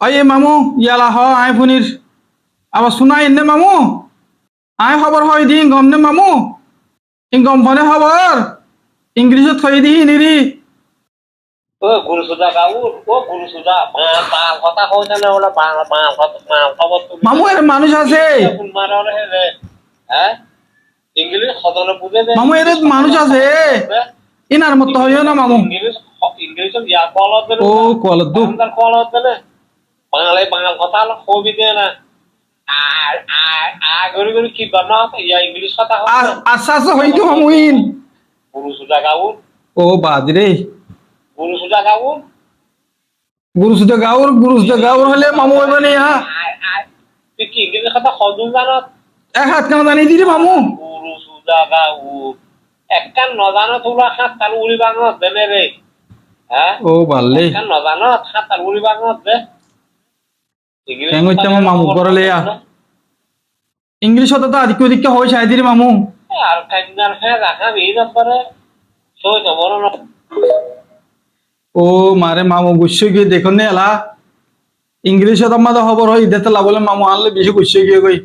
Oye, mamu, yala ho, ai punir. Aba sunai inne mamu. Ai খবর হয় দি গম নে মামু। ইন গম ফনে খবর। ইংলিশত থই দি নিরি। ও গুরু সুদা গাউর ও গুরু সুদা মা কথা কইতে না ওলা মা খবর তুমি মামু এর মানুষ আছে। কোন মারার হে রে হ্যাঁ ইংলিশ খতলে বুঝে দে মামু এর মানুষ আছে। ইনার মত হইও না মামু। ইংলিশ ইয়া কলত দে ও কলত দু। তার কলত দে বাংলায় বাংলা কথা হলো কবি দে না আর গরি গরি কি বানা ইয়া ইংলিশ কথা আচ্ছা আচ্ছা হইতো মামু ইন। গুরু সুদা গাউর ও বাদরে। গুরু সুদা গাউর গুরুসুদা গাউর হলে মামু হইব নি হা। তুই কি ইংলিশ কথা খদুন জানত এক হাত কেন জানি দিরি মামু। গুরু সুদা গাউর একখান নজানো তোলা হাত তার উড়ি বাঙত দেনে রে হ্যাঁ ও বাল্লে। একখান নজানো হাত তার উড়ি বাঙত দে কেন হইতে মামু করলে ইংলিশ হতো তো আদিকে ওদিকে হয় চাই দিরি মামু। আর কান্নার হ্যাঁ রাখা এই ব্যাপারে সই তো বড় না ও মারে মামু গুছো গিয়ে দেখুন নে এলা ইংলিশত আমাদের খবর হয় ইদেতে লাবলে মামু আনলে বেশি গুছো গিয়ে গই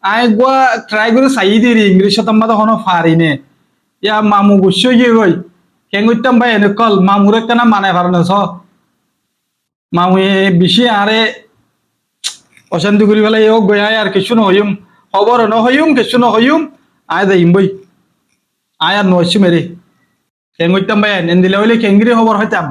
আই গোয়া ট্রাই করে চাই দিরি ইংলিশত আমাদের কোনো ফারি নে ইয়া মামু গুছো গিয়ে গই কেন হইতাম ভাই এনে কল মামুরে কেন মানে পারনে ছ মামু বেশি আরে অশান্তি করি ফেলাই ও গই আয় আর কিছু নহইম খবর নহইম কিছু নহইম আয় যাইম বই আয় আর নইছি মেরে কেন হইতাম ভাই এনে দিলে হইলে কেঙ্গিরি খবর হইতাম